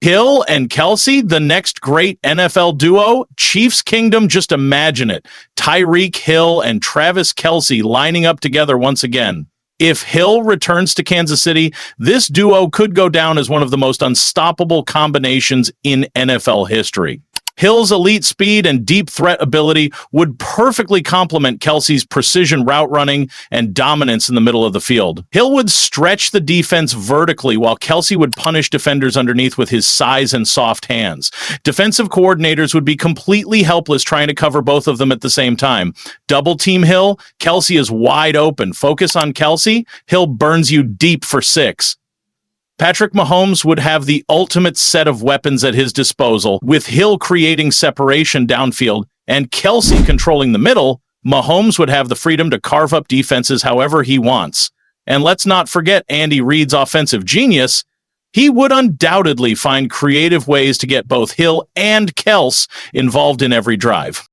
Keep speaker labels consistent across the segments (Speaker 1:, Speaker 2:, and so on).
Speaker 1: Hill and Kelsey, the next great NFL duo. Chiefs Kingdom, just imagine it. Tyreek Hill and Travis Kelce lining up together once again. If Hill returns to Kansas City, this duo could go down as one of the most unstoppable combinations in NFL history. Hill's elite speed and deep threat ability would perfectly complement Kelsey's precision route running and dominance in the middle of the field. Hill would stretch the defense vertically while Kelsey would punish defenders underneath with his size and soft hands. Defensive coordinators would be completely helpless trying to cover both of them at the same time. Double team Hill, Kelsey is wide open. Focus on Kelsey, Hill burns you deep for 6. Patrick Mahomes would have the ultimate set of weapons at his disposal, with Hill creating separation downfield and Kelsey controlling the middle. Mahomes would have the freedom to carve up defenses however he wants. And let's not forget Andy Reid's offensive genius. He would undoubtedly find creative ways to get both Hill and Kels involved in every drive.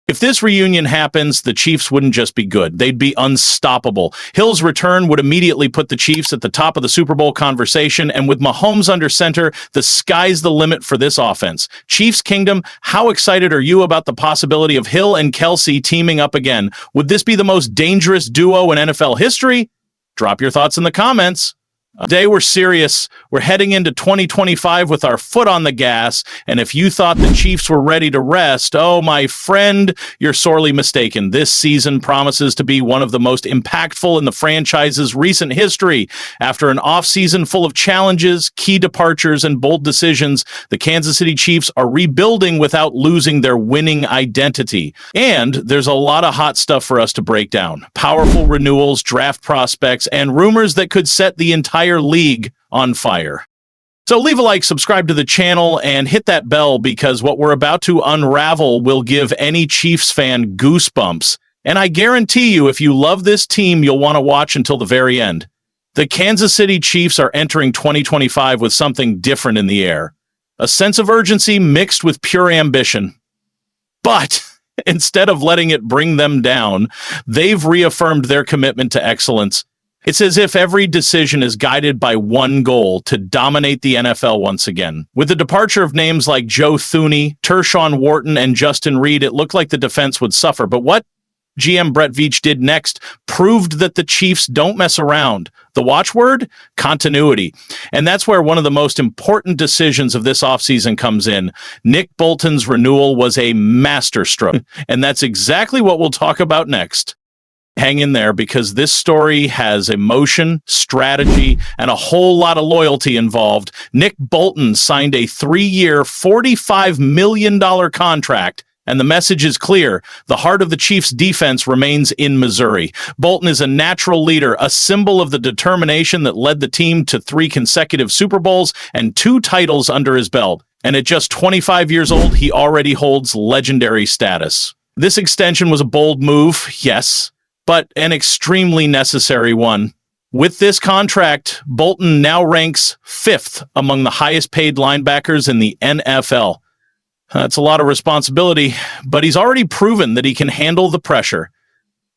Speaker 1: If this reunion happens, the Chiefs wouldn't just be good. They'd be unstoppable. Hill's return would immediately put the Chiefs at the top of the Super Bowl conversation, and with Mahomes under center, the sky's the limit for this offense. Chiefs Kingdom, how excited are you about the possibility of Hill and Kelsey teaming up again? Would this be the most dangerous duo in NFL history? Drop your thoughts in the comments. Today we're serious. We're heading into 2025 with our foot on the gas, and if you thought the Chiefs were ready to rest, oh, my friend, you're sorely mistaken. This season promises to be one of the most impactful in the franchise's recent history. After an offseason full of challenges, key departures, and bold decisions, the Kansas City Chiefs are rebuilding without losing their winning identity. And there's a lot of hot stuff for us to break down. Powerful renewals, draft prospects, and rumors that could set the entire league on fire. So leave a like, subscribe to the channel, and hit that bell because what we're about to unravel will give any Chiefs fan goosebumps. And I guarantee you, if you love this team, you'll want to watch until the very end. The Kansas City Chiefs are entering 2025 with something different in the air. A sense of urgency mixed with pure ambition. But instead of letting it bring them down, they've reaffirmed their commitment to excellence. It's as if every decision is guided by one goal: to dominate the NFL once again. With the departure of names like Joe Thuney, Tershawn Wharton, and Justin Reid, it looked like the defense would suffer. But what GM Brett Veach did next proved that the Chiefs don't mess around. The watchword? Continuity. And that's where one of the most important decisions of this offseason comes in. Nick Bolton's renewal was a masterstroke, and that's exactly what we'll talk about next. Hang in there because this story has emotion, strategy, and a whole lot of loyalty involved. Nick Bolton signed a 3-year, $45 million contract, and the message is clear. The heart of the Chiefs' defense remains in Missouri. Bolton is a natural leader, a symbol of the determination that led the team to 3 consecutive Super Bowls and 2 titles under his belt. And at just 25 years old, he already holds legendary status. This extension was a bold move, yes, but an extremely necessary one. With this contract, Bolton now ranks 5th among the highest paid linebackers in the NFL. That's a lot of responsibility, but he's already proven that he can handle the pressure.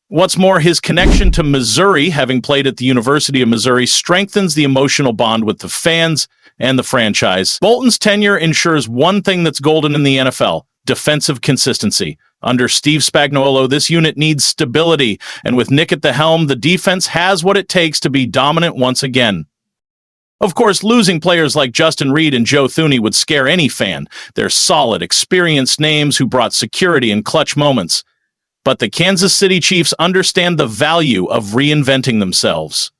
Speaker 1: What's more, his connection to Missouri, having played at the University of Missouri, strengthens the emotional bond with the fans and the franchise. Bolton's tenure ensures one thing that's golden in the NFL: defensive consistency. Under Steve Spagnuolo, this unit needs stability, and with Nick at the helm, the defense has what it takes to be dominant once again. Of course, losing players like Justin Reid and Joe Thuney would scare any fan. They're solid, experienced names who brought security in clutch moments. But the Kansas City Chiefs understand the value of reinventing themselves.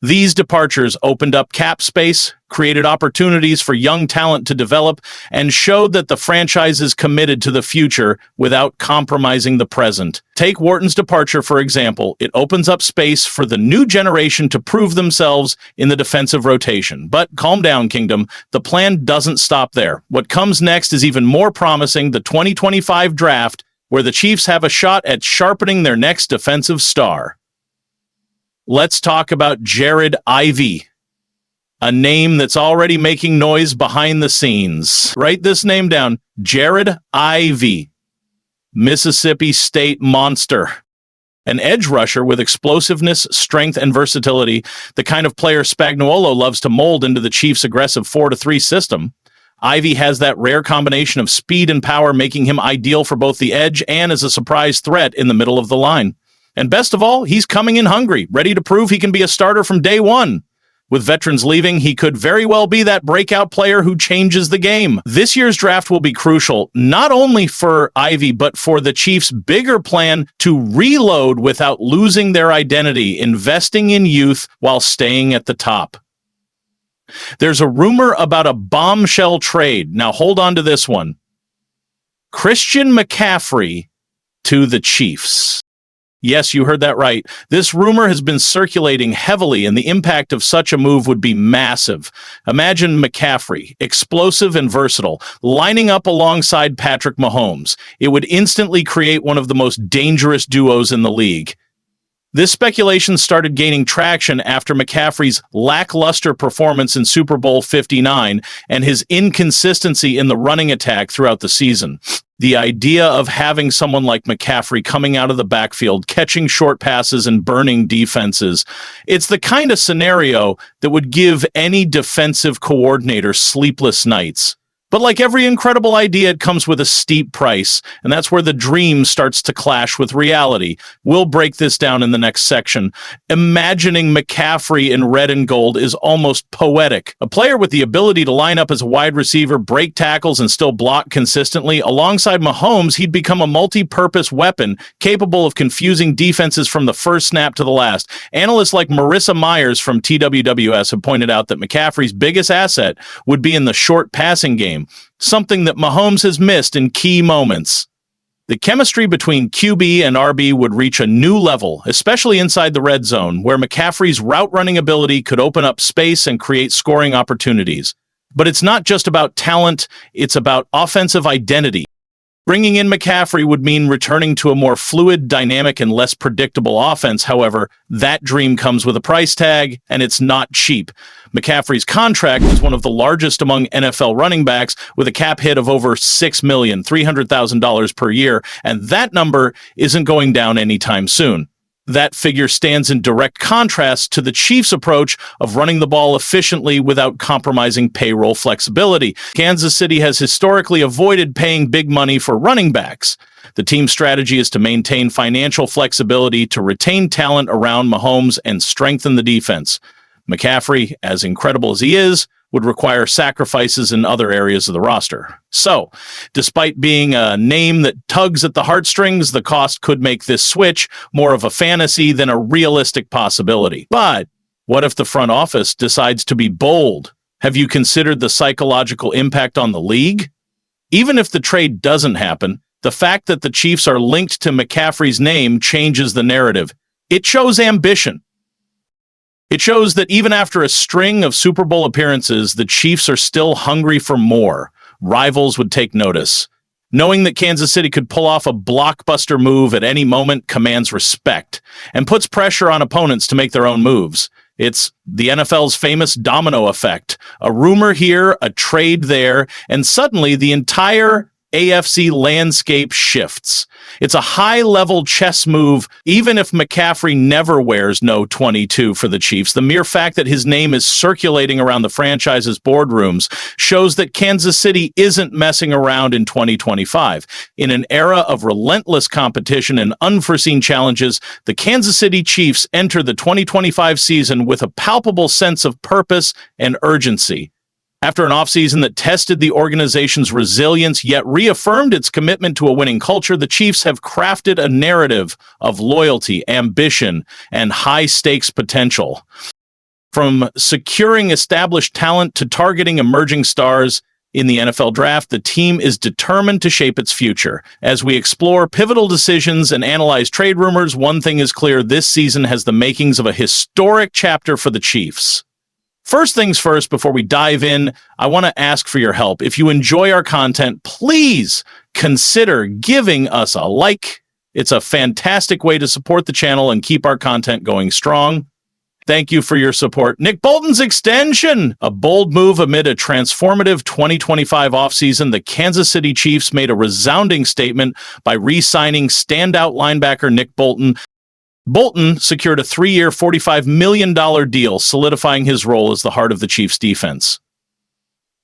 Speaker 1: These departures opened up cap space, created opportunities for young talent to develop, and showed that the franchise is committed to the future without compromising the present. Take Wharton's departure, for example. It opens up space for the new generation to prove themselves in the defensive rotation. But calm down, Kingdom. The plan doesn't stop there. What comes next is even more promising: the 2025 draft, where the Chiefs have a shot at sharpening their next defensive star. Let's talk about Jared Ivey, a name that's already making noise behind the scenes. Write this name down: Jared Ivey, Mississippi State monster. An edge rusher with explosiveness, strength, and versatility, the kind of player Spagnuolo loves to mold into the Chiefs' aggressive 4-3 system. Ivy has that rare combination of speed and power, making him ideal for both the edge and as a surprise threat in the middle of the line. And best of all, he's coming in hungry, ready to prove he can be a starter from day one. With veterans leaving, he could very well be that breakout player who changes the game. This year's draft will be crucial, not only for Ivy, but for the Chiefs' bigger plan to reload without losing their identity, investing in youth while staying at the top. There's a rumor about a bombshell trade. Now hold on to this one. Christian McCaffrey to the Chiefs. Yes, you heard that right. This rumor has been circulating heavily, and the impact of such a move would be massive. Imagine McCaffrey, explosive and versatile, lining up alongside Patrick Mahomes. It would instantly create one of the most dangerous duos in the league. This speculation started gaining traction after McCaffrey's lackluster performance in Super Bowl 59 and his inconsistency in the running attack throughout the season. The idea of having someone like McCaffrey coming out of the backfield, catching short passes and burning defenses, it's the kind of scenario that would give any defensive coordinator sleepless nights. But like every incredible idea, it comes with a steep price, and that's where the dream starts to clash with reality. We'll break this down in the next section. Imagining McCaffrey in red and gold is almost poetic. A player with the ability to line up as a wide receiver, break tackles, and still block consistently. Alongside Mahomes, he'd become a multi-purpose weapon capable of confusing defenses from the first snap to the last. Analysts like Marissa Myers from TWWS have pointed out that McCaffrey's biggest asset would be in the short passing game, something that Mahomes has missed in key moments. The chemistry between QB and RB would reach a new level, especially inside the red zone, where McCaffrey's route-running ability could open up space and create scoring opportunities. But it's not just about talent, it's about offensive identity. Bringing in McCaffrey would mean returning to a more fluid, dynamic, and less predictable offense. However, that dream comes with a price tag, and it's not cheap. McCaffrey's contract is one of the largest among NFL running backs, with a cap hit of over $6,300,000 per year, and that number isn't going down anytime soon. That figure stands in direct contrast to the Chiefs' approach of running the ball efficiently without compromising payroll flexibility. Kansas City has historically avoided paying big money for running backs. The team's strategy is to maintain financial flexibility to retain talent around Mahomes and strengthen the defense. McCaffrey, as incredible as he is, would require sacrifices in other areas of the roster. So, despite being a name that tugs at the heartstrings, the cost could make this switch more of a fantasy than a realistic possibility. But what if the front office decides to be bold? Have you considered the psychological impact on the league? Even if the trade doesn't happen, the fact that the Chiefs are linked to McCaffrey's name changes the narrative. It shows ambition. It shows that even after a string of Super Bowl appearances, the Chiefs are still hungry for more. Rivals would take notice. Knowing that Kansas City could pull off a blockbuster move at any moment commands respect and puts pressure on opponents to make their own moves. It's the NFL's famous domino effect. A rumor here, a trade there, and suddenly the entire AFC landscape shifts. It's a high-level chess move, even if McCaffrey never wears no 22 for the Chiefs. The mere fact that his name is circulating around the franchise's boardrooms shows that Kansas City isn't messing around in 2025. In an era of relentless competition and unforeseen challenges, the Kansas City Chiefs enter the 2025 season with a palpable sense of purpose and urgency. After an offseason that tested the organization's resilience yet reaffirmed its commitment to a winning culture, the Chiefs have crafted a narrative of loyalty, ambition, and high-stakes potential. From securing established talent to targeting emerging stars in the NFL draft, the team is determined to shape its future. As we explore pivotal decisions and analyze trade rumors, one thing is clear: this season has the makings of a historic chapter for the Chiefs. First things first, before we dive in, I want to ask for your help. If you enjoy our content, please consider giving us a like. It's a fantastic way to support the channel and keep our content going strong. Thank you for your support. Nick Bolton's extension! A bold move amid a transformative 2025 offseason. The Kansas City Chiefs made a resounding statement by re-signing standout linebacker Nick Bolton. Bolton secured a 3-year, $45 million deal, solidifying his role as the heart of the Chiefs' defense.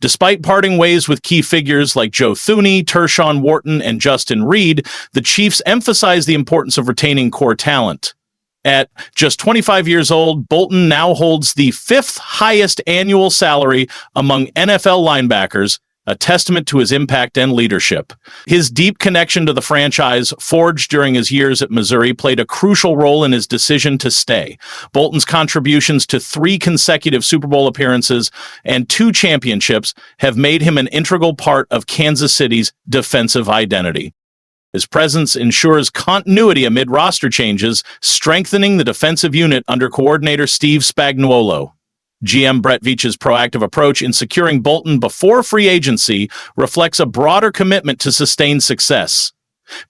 Speaker 1: Despite parting ways with key figures like Joe Thuney, Tershawn Wharton, and Justin Reed, the Chiefs emphasize the importance of retaining core talent. At just 25 years old, Bolton now holds the fifth highest annual salary among NFL linebackers, a testament to his impact and leadership. His deep connection to the franchise, forged during his years at Missouri, played a crucial role in his decision to stay. Bolton's contributions to 3 consecutive Super Bowl appearances and 2 championships have made him an integral part of Kansas City's defensive identity. His presence ensures continuity amid roster changes, strengthening the defensive unit under coordinator Steve Spagnuolo. GM Brett Veach's proactive approach in securing Bolton before free agency reflects a broader commitment to sustained success.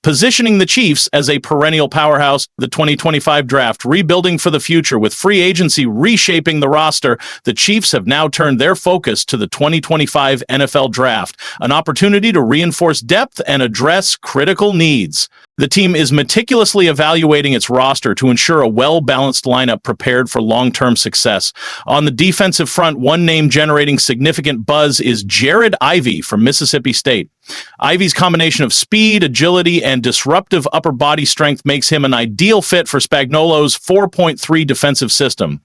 Speaker 1: Positioning the Chiefs as a perennial powerhouse, the 2025 draft rebuilding for the future with free agency reshaping the roster, the Chiefs have now turned their focus to the 2025 NFL draft, an opportunity to reinforce depth and address critical needs. The team is meticulously evaluating its roster to ensure a well-balanced lineup prepared for long-term success. On the defensive front, one name generating significant buzz is Jared Ivey from Mississippi State. Ivey's combination of speed, agility, and disruptive upper body strength makes him an ideal fit for Spagnuolo's 4.3 defensive system.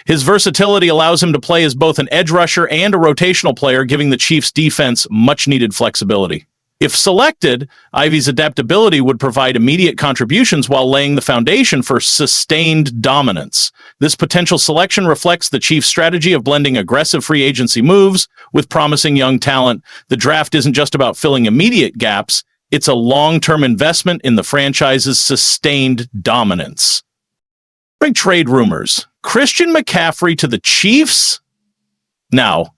Speaker 1: His versatility allows him to play as both an edge rusher and a rotational player, giving the Chiefs' defense much-needed flexibility. If selected, Ivey's adaptability would provide immediate contributions while laying the foundation for sustained dominance. This potential selection reflects the Chiefs' strategy of blending aggressive free agency moves with promising young talent. The draft isn't just about filling immediate gaps, it's a long-term investment in the franchise's sustained dominance. Big trade rumors. Christian McCaffrey to the Chiefs? Now,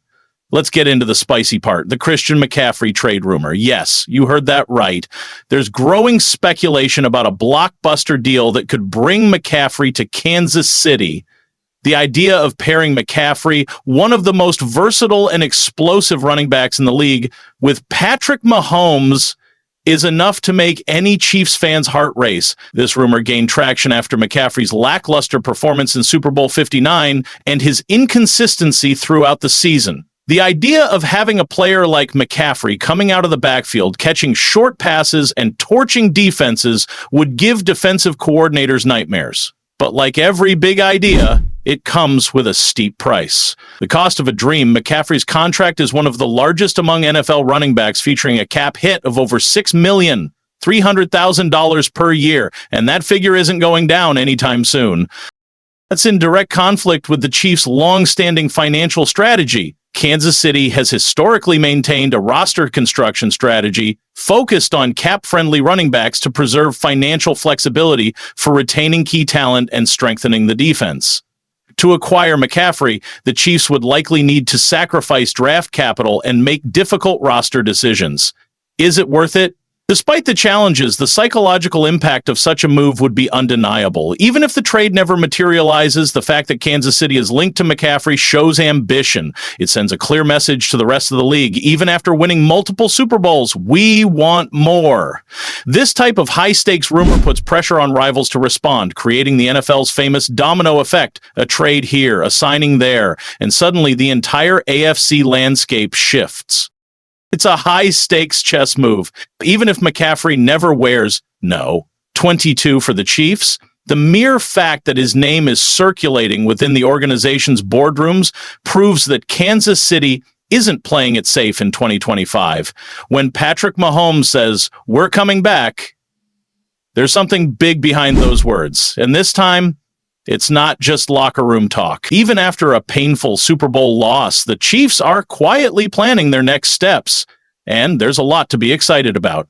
Speaker 1: let's get into the spicy part, the Christian McCaffrey trade rumor. Yes, you heard that right. There's growing speculation about a blockbuster deal that could bring McCaffrey to Kansas City. The idea of pairing McCaffrey, one of the most versatile and explosive running backs in the league, with Patrick Mahomes is enough to make any Chiefs fan's heart race. This rumor gained traction after McCaffrey's lackluster performance in Super Bowl 59 and his inconsistency throughout the season. The idea of having a player like McCaffrey coming out of the backfield, catching short passes and torching defenses would give defensive coordinators nightmares. But like every big idea, it comes with a steep price. The cost of a dream, McCaffrey's contract is one of the largest among NFL running backs, featuring a cap hit of over $6,300,000 per year, and that figure isn't going down anytime soon. That's in direct conflict with the Chiefs' long-standing financial strategy. Kansas City has historically maintained a roster construction strategy focused on cap-friendly running backs to preserve financial flexibility for retaining key talent and strengthening the defense. To acquire McCaffrey, the Chiefs would likely need to sacrifice draft capital and make difficult roster decisions. Is it worth it? Despite the challenges, the psychological impact of such a move would be undeniable. Even if the trade never materializes, the fact that Kansas City is linked to McCaffrey shows ambition. It sends a clear message to the rest of the league. Even after winning multiple Super Bowls, we want more. This type of high-stakes rumor puts pressure on rivals to respond, creating the NFL's famous domino effect. A trade here, a signing there, and suddenly the entire AFC landscape shifts. It's a high-stakes chess move. Even if McCaffrey never wears, 22 for the Chiefs, the mere fact that his name is circulating within the organization's boardrooms proves that Kansas City isn't playing it safe in 2025. When Patrick Mahomes says, "We're coming back," there's something big behind those words. And this time, it's not just locker room talk. Even after a painful Super Bowl loss, the Chiefs are quietly planning their next steps, and there's a lot to be excited about.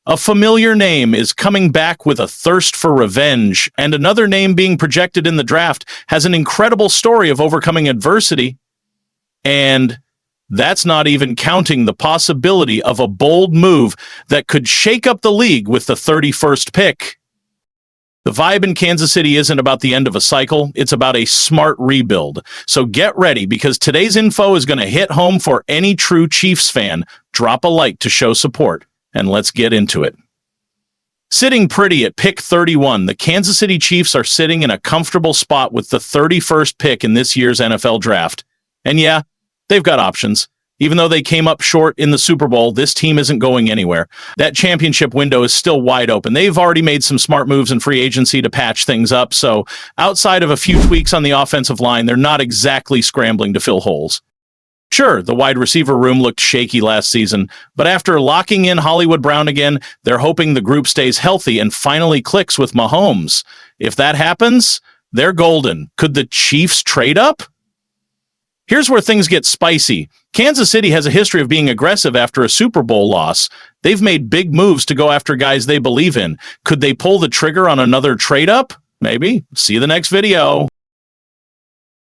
Speaker 1: A familiar name is coming back with a thirst for revenge, and another name being projected in the draft has an incredible story of overcoming adversity. And that's not even counting the possibility of a bold move that could shake up the league with the 31st pick. The vibe in Kansas City isn't about the end of a cycle, it's about a smart rebuild. So get ready, because today's info is going to hit home for any true Chiefs fan. Drop a like to show support, and let's get into it. Sitting pretty at pick 31, the Kansas City Chiefs are sitting in a comfortable spot with the 31st pick in this year's NFL draft. And yeah, they've got options. Even though they came up short in the Super Bowl, this team isn't going anywhere. That championship window is still wide open. They've already made some smart moves in free agency to patch things up, so outside of a few tweaks on the offensive line, they're not exactly scrambling to fill holes. Sure, the wide receiver room looked shaky last season, but after locking in Hollywood Brown again, they're hoping the group stays healthy and finally clicks with Mahomes. If that happens, they're golden. Could the Chiefs trade up? Here's where things get spicy. Kansas City has a history of being aggressive after a Super Bowl loss. They've made big moves to go after guys they believe in. Could they pull the trigger on another trade-up? Maybe. See you the next video.